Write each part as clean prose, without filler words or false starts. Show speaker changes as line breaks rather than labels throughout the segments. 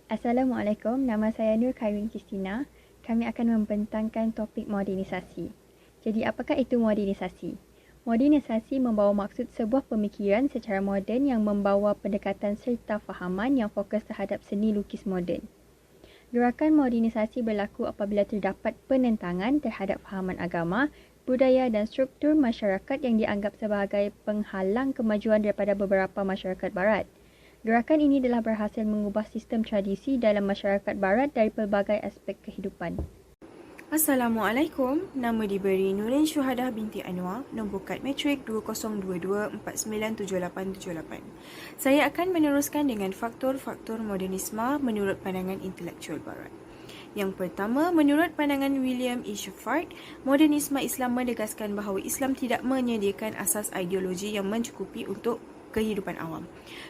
Assalamualaikum, nama saya Nur Khairun Kristina. Kami akan membentangkan topik modernisasi. Jadi, apakah itu modernisasi? Modernisasi membawa maksud sebuah pemikiran secara moden yang membawa pendekatan serta fahaman yang fokus terhadap seni lukis moden. Gerakan modernisasi berlaku apabila terdapat penentangan terhadap fahaman agama, budaya dan struktur masyarakat yang dianggap sebagai penghalang kemajuan daripada beberapa masyarakat barat. Gerakan ini telah berhasil mengubah sistem tradisi dalam masyarakat barat dari pelbagai aspek kehidupan.
Assalamualaikum, nama diberi Nurin Syuhadah binti Anwar, nombor kad matrik 2022497878. Saya akan meneruskan dengan faktor-faktor modernisme menurut pandangan intelektual barat. Yang pertama, menurut pandangan William E. Shepard, modernisme Islam menegaskan bahawa Islam tidak menyediakan asas ideologi yang mencukupi untuk kehidupan awam.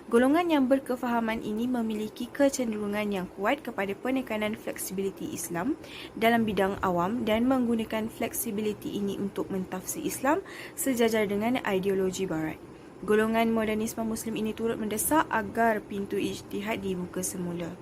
Golongan yang berkefahaman ini memiliki kecenderungan yang kuat kepada penekanan fleksibiliti Islam dalam bidang awam dan menggunakan fleksibiliti ini untuk mentafsir Islam sejajar dengan ideologi barat. Golongan modernisme Muslim ini turut mendesak agar pintu ijtihad dibuka semula.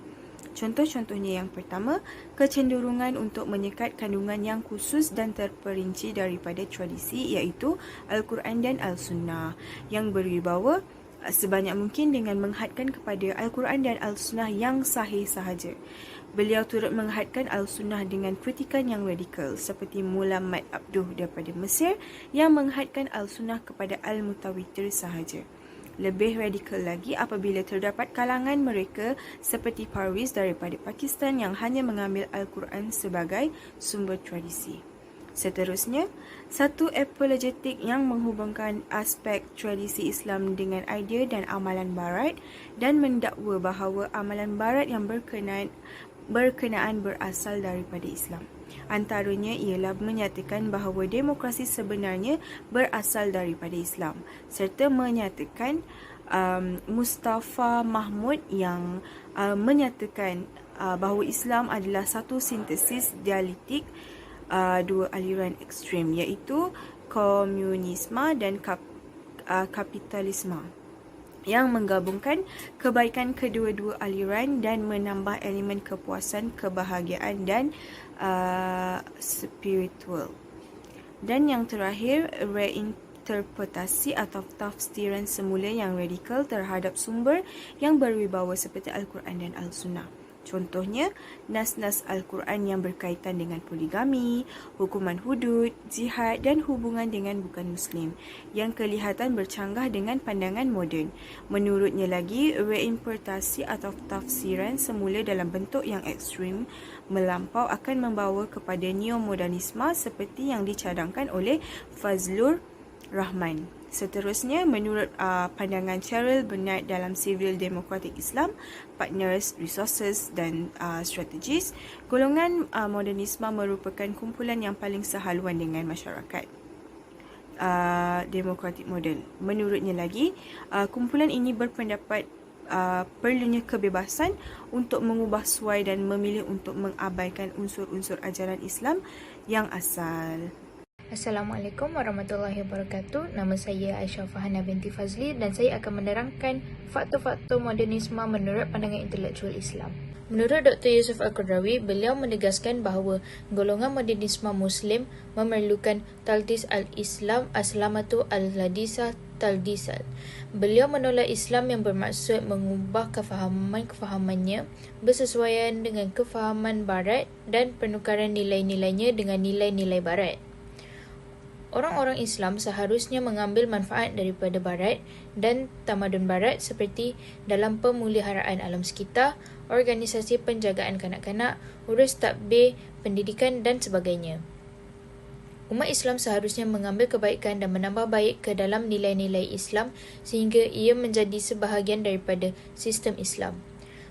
Contoh-contohnya yang pertama, kecenderungan untuk menyekat kandungan yang khusus dan terperinci daripada tradisi iaitu Al-Quran dan Al-Sunnah yang berwibawa sebanyak mungkin dengan menghadkan kepada Al-Quran dan Al-Sunnah yang sahih sahaja. Beliau turut menghadkan Al-Sunnah dengan kritikan yang radikal seperti Mullah Mat Abduh daripada Mesir yang menghadkan Al-Sunnah kepada Al-Mutawatir sahaja. Lebih radikal lagi apabila terdapat kalangan mereka seperti Parviz daripada Pakistan yang hanya mengambil Al-Quran sebagai sumber tradisi. Seterusnya, satu apologetik yang menghubungkan aspek tradisi Islam dengan idea dan amalan Barat dan mendakwa bahawa amalan Barat yang berkenaan berasal daripada Islam. Antaranya ialah menyatakan bahawa demokrasi sebenarnya berasal daripada Islam serta menyatakan Mustafa Mahmud yang menyatakan bahawa Islam adalah satu sintesis dialektik dua aliran ekstrim iaitu komunisme dan kapitalisme yang menggabungkan kebaikan kedua-dua aliran dan menambah elemen kepuasan, kebahagiaan dan spiritual. Dan yang terakhir, reinterpretasi atau tafsiran semula yang radikal terhadap sumber yang berwibawa seperti Al-Quran dan Al-Sunnah. Contohnya, nas-nas Al-Quran yang berkaitan dengan poligami, hukuman hudud, jihad dan hubungan dengan bukan Muslim yang kelihatan bercanggah dengan pandangan moden. Menurutnya lagi, reinterpretasi atau tafsiran semula dalam bentuk yang ekstrim melampau akan membawa kepada neomodernisme seperti yang dicadangkan oleh Fazlur Rahman. Seterusnya, menurut pandangan Cheryl Bernard dalam Civil Democratic Islam, Partners, Resources dan Strategies, golongan modernisme merupakan kumpulan yang paling sehaluan dengan masyarakat demokratik model. Menurutnya lagi, kumpulan ini berpendapat perlunya kebebasan untuk mengubah suai dan memilih untuk mengabaikan unsur-unsur ajaran Islam yang asal.
Assalamualaikum warahmatullahi wabarakatuh. Nama saya Aisyah Fahana binti Fazli dan saya akan menerangkan faktor-faktor modernisme menurut pandangan intelektual Islam. Menurut Dr. Yusuf Al-Qaradawi, beliau menegaskan bahawa golongan modernisme Muslim memerlukan taltis al-Islam aslamatu al-ladisa taldisal. Beliau menolak Islam yang bermaksud mengubah kefahamannya bersesuaian dengan kefahaman Barat dan penukaran nilai-nilainya dengan nilai-nilai Barat. Orang-orang Islam seharusnya mengambil manfaat daripada Barat dan tamadun Barat seperti dalam pemeliharaan alam sekitar, organisasi penjagaan kanak-kanak, urus takbir, pendidikan dan sebagainya. Umat Islam seharusnya mengambil kebaikan dan menambah baik ke dalam nilai-nilai Islam sehingga ia menjadi sebahagian daripada sistem Islam.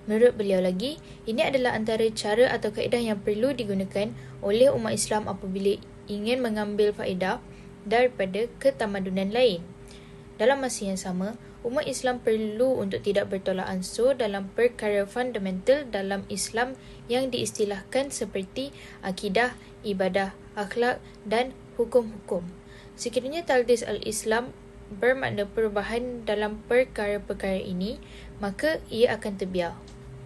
Menurut beliau lagi, ini adalah antara cara atau kaedah yang perlu digunakan oleh umat Islam apabila ingin mengambil faedah daripada ketamadunan lain. Dalam masa yang sama, umat Islam perlu untuk tidak bertolak ansur dalam perkara fundamental dalam Islam yang diistilahkan seperti akidah, ibadah, akhlak dan hukum-hukum. Sekiranya taldis al-Islam bermakna perubahan dalam perkara-perkara ini, maka ia akan terbiar.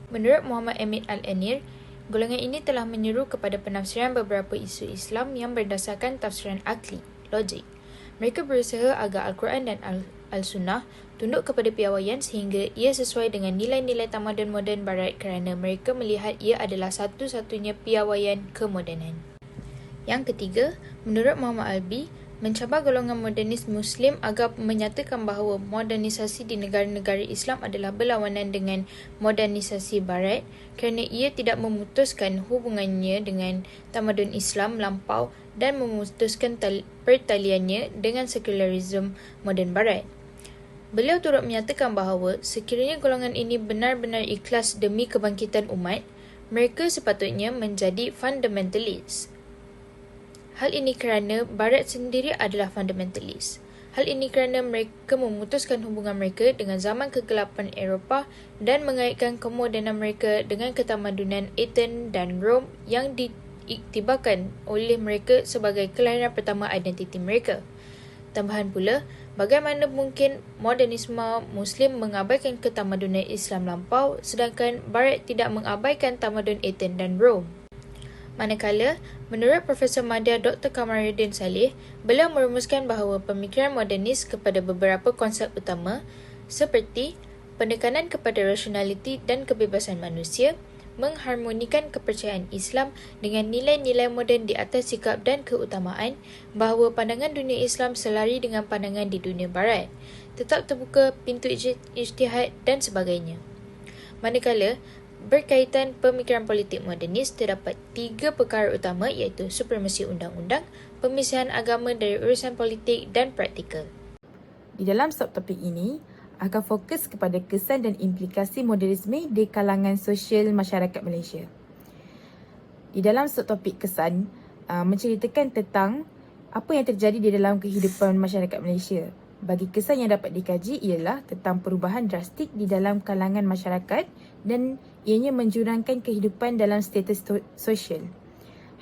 Menurut Muhammad Amin Al-Anir, golongan ini telah menyeru kepada penafsiran beberapa isu Islam yang berdasarkan tafsiran akli, logik. Mereka berusaha agar Al-Quran dan Al-Sunnah tunduk kepada piawaian sehingga ia sesuai dengan nilai-nilai tamadun moden barat kerana mereka melihat ia adalah satu-satunya piawaian kemodenan. Yang ketiga, menurut Muhammad Albi, mencabar golongan modernis Muslim agar menyatakan bahawa modernisasi di negara-negara Islam adalah berlawanan dengan modernisasi Barat kerana ia tidak memutuskan hubungannya dengan tamadun Islam lampau dan memutuskan pertaliannya dengan sekularisme moden Barat. Beliau turut menyatakan bahawa sekiranya golongan ini benar-benar ikhlas demi kebangkitan umat, mereka sepatutnya menjadi fundamentalis. Hal ini kerana Barat sendiri adalah fundamentalis. Hal ini kerana mereka memutuskan hubungan mereka dengan zaman kegelapan Eropah dan mengaitkan kemodenan mereka dengan ketamadunan Athens dan Rom yang diiktibarkan oleh mereka sebagai kelahiran pertama identiti mereka. Tambahan pula, bagaimana mungkin modernisme Muslim mengabaikan ketamadunan Islam lampau sedangkan Barat tidak mengabaikan tamadun Athens dan Rom? Manakala, menurut Profesor Madya Dr. Kamaruddin Saleh, beliau merumuskan bahawa pemikiran modernis kepada beberapa konsep utama seperti penekanan kepada rasionaliti dan kebebasan manusia, mengharmonikan kepercayaan Islam dengan nilai-nilai moden di atas sikap dan keutamaan, bahawa pandangan dunia Islam selari dengan pandangan di dunia Barat, tetap terbuka pintu ijtihad dan sebagainya. Manakala, berkaitan pemikiran politik modernis, terdapat 3 perkara utama iaitu supremasi undang-undang, pemisahan agama dari urusan politik dan praktikal.
Di dalam subtopik ini, akan fokus kepada kesan dan implikasi modernisme di kalangan sosial masyarakat Malaysia. Di dalam subtopik kesan, menceritakan tentang apa yang terjadi di dalam kehidupan masyarakat Malaysia. Bagi kesan yang dapat dikaji ialah tentang perubahan drastik di dalam kalangan masyarakat dan ianya menjurangkan kehidupan dalam status sosial.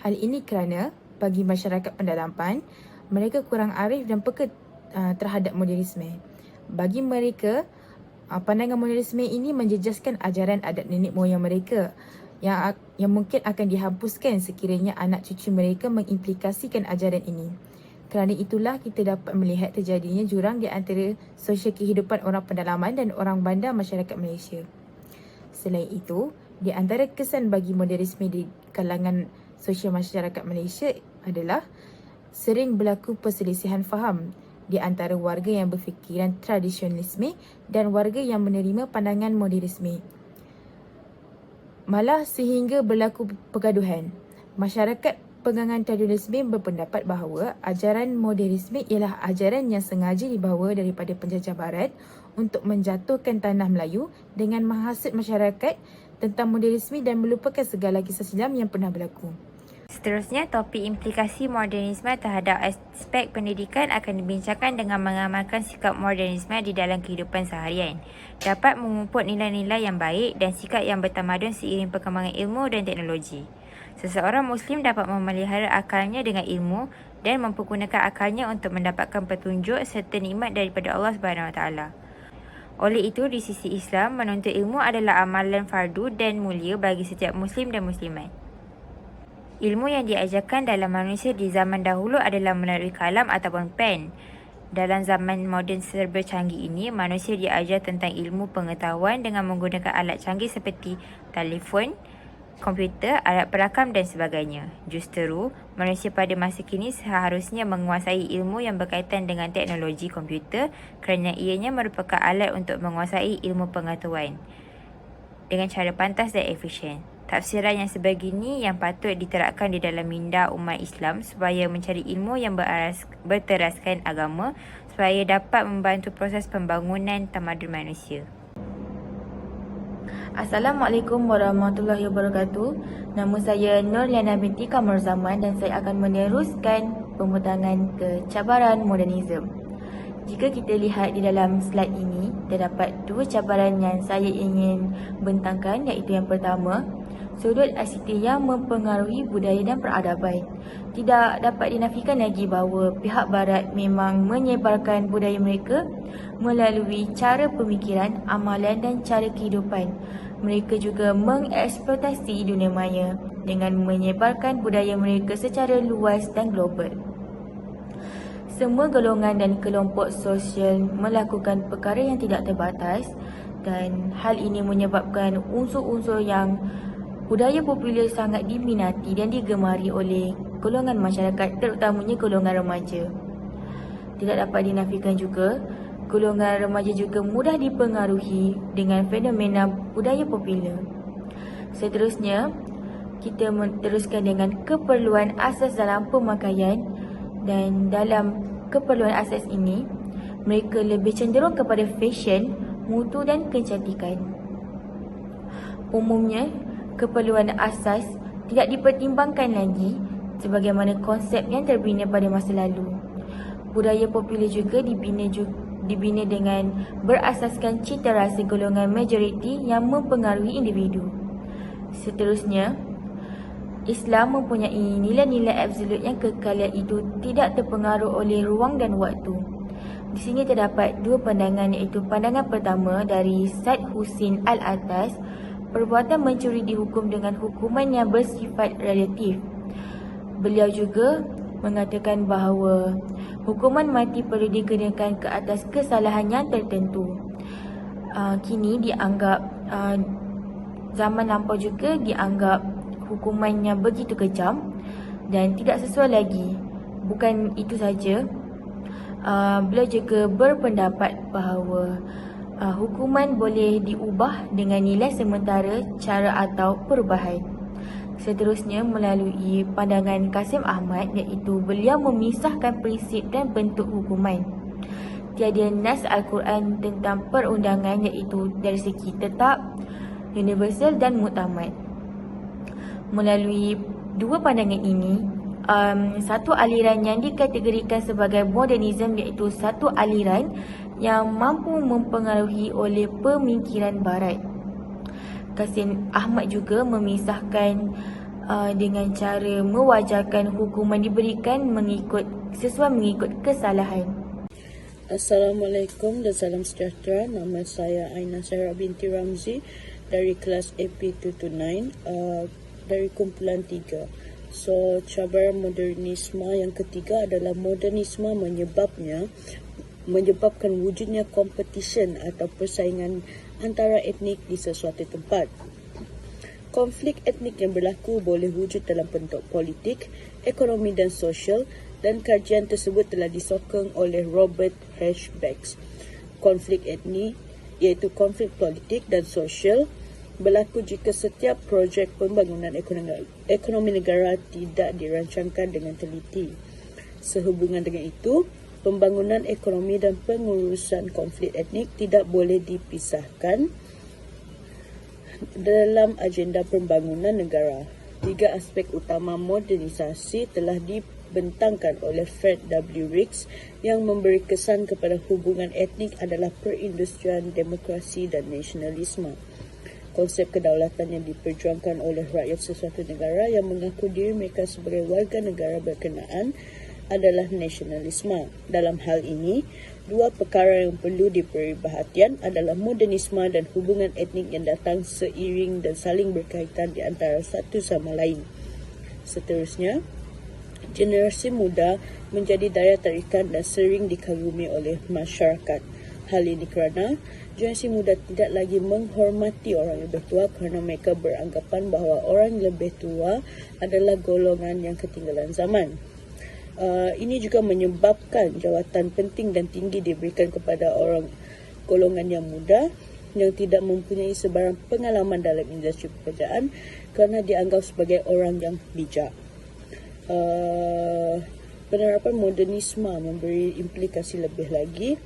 Hal ini kerana bagi masyarakat pendalaman, mereka kurang arif dan peka terhadap modernisme. Bagi mereka, pandangan modernisme ini menjejaskan ajaran adat nenek moyang mereka yang mungkin akan dihapuskan sekiranya anak cucu mereka mengimplikasikan ajaran ini. Kerana itulah kita dapat melihat terjadinya jurang di antara sosial kehidupan orang pedalaman dan orang bandar masyarakat Malaysia. Selain itu, di antara kesan bagi modernisme di kalangan sosial masyarakat Malaysia adalah sering berlaku perselisihan faham di antara warga yang berfikiran tradisionalisme dan warga yang menerima pandangan modernisme. Malah sehingga berlaku pergaduhan. Masyarakat pegangan tradisionalisme berpendapat bahawa ajaran modernisme ialah ajaran yang sengaja dibawa daripada penjajah Barat untuk menjatuhkan tanah Melayu dengan menghasut masyarakat tentang modernisme dan melupakan segala kisah silam yang pernah berlaku.
Seterusnya, topik implikasi modernisme terhadap aspek pendidikan akan dibincangkan dengan mengamalkan sikap modernisme di dalam kehidupan seharian. Dapat memuput nilai-nilai yang baik dan sikap yang bertamadun seiring perkembangan ilmu dan teknologi. Seseorang Muslim dapat memelihara akalnya dengan ilmu dan mempergunakan akalnya untuk mendapatkan petunjuk serta nikmat daripada Allah SWT. Oleh itu, di sisi Islam, menuntut ilmu adalah amalan fardu dan mulia bagi setiap Muslim dan Muslimat. Ilmu yang diajarkan dalam manusia di zaman dahulu adalah melalui kalam ataupun pen. Dalam zaman moden serba canggih ini, manusia diajar tentang ilmu pengetahuan dengan menggunakan alat canggih seperti telefon, komputer, alat perakam dan sebagainya. Justeru, manusia pada masa kini seharusnya menguasai ilmu yang berkaitan dengan teknologi komputer kerana ianya merupakan alat untuk menguasai ilmu pengetahuan dengan cara pantas dan efisien. Tafsiran yang sebegini yang patut diterapkan di dalam minda umat Islam supaya mencari ilmu yang berteraskan agama supaya dapat membantu proses pembangunan tamadun manusia.
Assalamualaikum warahmatullahi wabarakatuh. Nama saya Nur Liana binti Kamar Zaman dan saya akan meneruskan pembutangan kecabaran modernisme. Jika kita lihat di dalam slide ini, terdapat 2 cabaran yang saya ingin bentangkan, iaitu yang pertama, sudut ICT yang mempengaruhi budaya dan peradaban. Tidak dapat dinafikan lagi bahawa pihak Barat memang menyebarkan budaya mereka melalui cara pemikiran, amalan dan cara kehidupan. mereka juga mengeksploitasi dunia maya dengan menyebarkan budaya mereka secara luas dan global. Semua golongan dan kelompok sosial melakukan perkara yang tidak terbatas dan hal ini menyebabkan unsur-unsur yang budaya popular sangat diminati dan digemari oleh golongan masyarakat, terutamanya golongan remaja. Tidak dapat dinafikan juga, golongan remaja juga mudah dipengaruhi dengan fenomena budaya popular. Seterusnya, kita meneruskan dengan keperluan asas dalam pemakaian, dan dalam keperluan asas ini, mereka lebih cenderung kepada fashion, mutu dan kecantikan. Umumnya, keperluan asas tidak dipertimbangkan lagi sebagaimana konsep yang terbina pada masa lalu. Budaya popular juga dibina dengan berasaskan cita rasa golongan majoriti yang mempengaruhi individu. Seterusnya, Islam mempunyai nilai-nilai absolut yang kekal, iaitu tidak terpengaruh oleh ruang dan waktu. Di sini terdapat dua pandangan, iaitu pandangan pertama dari Said Husin Al-Atas, perbuatan mencuri dihukum dengan hukuman yang bersifat relatif. Beliau juga mengatakan bahawa hukuman mati perlu dikenakan ke atas kesalahan yang tertentu. Kini dianggap, zaman lampau juga dianggap hukumannya begitu kejam dan tidak sesuai lagi. Bukan itu saja, beliau juga berpendapat bahawa hukuman boleh diubah dengan nilai sementara, cara atau perubahan. Seterusnya melalui pandangan Kasim Ahmad, iaitu beliau memisahkan prinsip dan bentuk hukuman. Tiada nas Al-Quran tentang perundangan, iaitu dari segi tetap, universal dan muktamad. Melalui dua pandangan ini, satu aliran yang dikategorikan sebagai modernisme, iaitu satu aliran yang mampu mempengaruhi oleh pemikiran barat. Kasim Ahmad juga memisahkan dengan cara mewajarkan hukuman diberikan sesuai mengikut kesalahan.
Assalamualaikum dan salam sejahtera. Nama saya Aina Sarah binti Ramzi dari kelas AP229 dari kumpulan 3. So, cabaran modernisme yang ketiga adalah modernisme menyebabkan wujudnya competition atau persaingan antara etnik di sesuatu tempat. Konflik etnik yang berlaku boleh wujud dalam bentuk politik, ekonomi dan sosial, dan kajian tersebut telah disokong oleh Robert H. Becks. Konflik etnik, iaitu konflik politik dan sosial, berlaku jika setiap projek pembangunan ekonomi negara tidak dirancangkan dengan teliti. Sehubungan dengan itu, pembangunan ekonomi dan pengurusan konflik etnik tidak boleh dipisahkan dalam agenda pembangunan negara. Tiga aspek utama modernisasi telah dibentangkan oleh Fred W. Riggs yang memberi kesan kepada hubungan etnik adalah perindustrian, demokrasi dan nasionalisme. Konsep kedaulatan yang diperjuangkan oleh rakyat sesuatu negara yang mengaku diri mereka sebagai warga negara berkenaan adalah nasionalisme. Dalam hal ini, dua perkara yang perlu diberi perhatian adalah modernisme dan hubungan etnik yang datang seiring dan saling berkaitan di antara satu sama lain. Seterusnya, generasi muda menjadi daya tarikan dan sering dikagumi oleh masyarakat. Hal ini kerana generasi muda tidak lagi menghormati orang lebih tua kerana mereka beranggapan bahawa orang lebih tua adalah golongan yang ketinggalan zaman. Ini juga menyebabkan jawatan penting dan tinggi diberikan kepada orang golongan yang muda yang tidak mempunyai sebarang pengalaman dalam industri pekerjaan kerana dianggap sebagai orang yang bijak. Penerapan modernisme memberi implikasi lebih lagi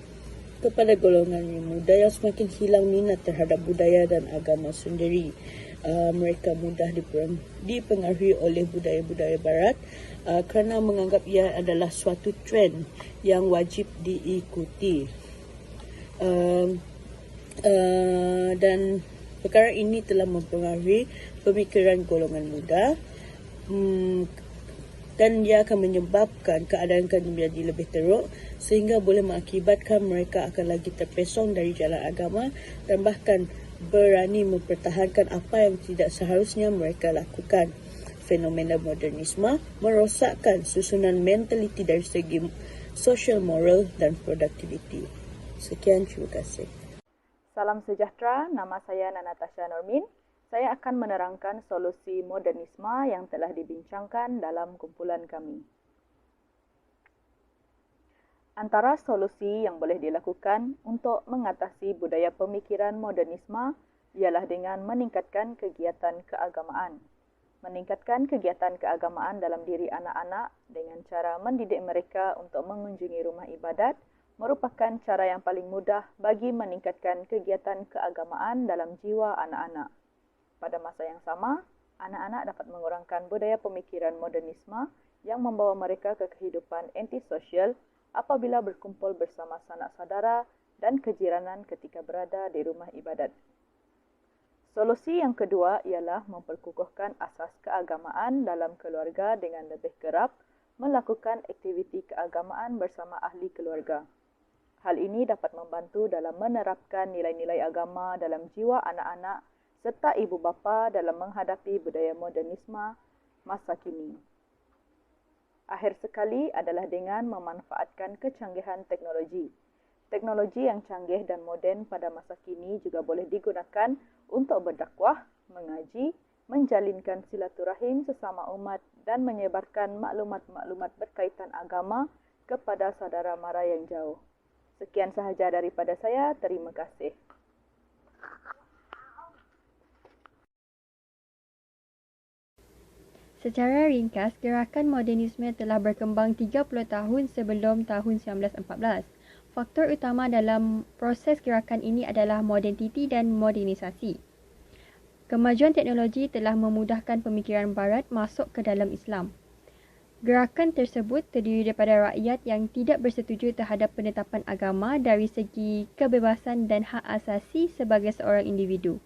kepada golongan yang muda yang semakin hilang minat terhadap budaya dan agama sendiri. Mereka mudah dipengaruhi oleh budaya-budaya barat kerana menganggap ia adalah suatu trend yang wajib diikuti. Dan perkara ini telah mempengaruhi pemikiran golongan muda dan ia akan menyebabkan keadaan akan menjadi lebih teruk sehingga boleh mengakibatkan mereka akan lagi terpesong dari jalan agama dan bahkan berani mempertahankan apa yang tidak seharusnya mereka lakukan. Fenomena modernisme merosakkan susunan mentaliti dari segi social moral dan produktiviti. Sekian, terima kasih.
Salam sejahtera, nama saya Natasha Normin. Saya akan menerangkan solusi modernisme yang telah dibincangkan dalam kumpulan kami. Antara solusi yang boleh dilakukan untuk mengatasi budaya pemikiran modernisme ialah dengan meningkatkan kegiatan keagamaan. Meningkatkan kegiatan keagamaan dalam diri anak-anak dengan cara mendidik mereka untuk mengunjungi rumah ibadat merupakan cara yang paling mudah bagi meningkatkan kegiatan keagamaan dalam jiwa anak-anak. Pada masa yang sama, anak-anak dapat mengurangkan budaya pemikiran modernisme yang membawa mereka ke kehidupan antisosial apabila berkumpul bersama sanak saudara dan kejiranan ketika berada di rumah ibadat. Solusi yang kedua ialah memperkukuhkan asas keagamaan dalam keluarga dengan lebih kerap melakukan aktiviti keagamaan bersama ahli keluarga. Hal ini dapat membantu dalam menerapkan nilai-nilai agama dalam jiwa anak-anak serta ibu bapa dalam menghadapi budaya modernisme masa kini. Akhir sekali adalah dengan memanfaatkan kecanggihan teknologi. Teknologi yang canggih dan moden pada masa kini juga boleh digunakan untuk berdakwah, mengaji, menjalinkan silaturahim sesama umat dan menyebarkan maklumat-maklumat berkaitan agama kepada saudara mara yang jauh. Sekian sahaja daripada saya. Terima kasih.
Secara ringkas, gerakan modernisme telah berkembang 30 tahun sebelum tahun 1914. Faktor utama dalam proses gerakan ini adalah moderniti dan modernisasi. Kemajuan teknologi telah memudahkan pemikiran barat masuk ke dalam Islam. Gerakan tersebut terdiri daripada rakyat yang tidak bersetuju terhadap penetapan agama dari segi kebebasan dan hak asasi sebagai seorang individu.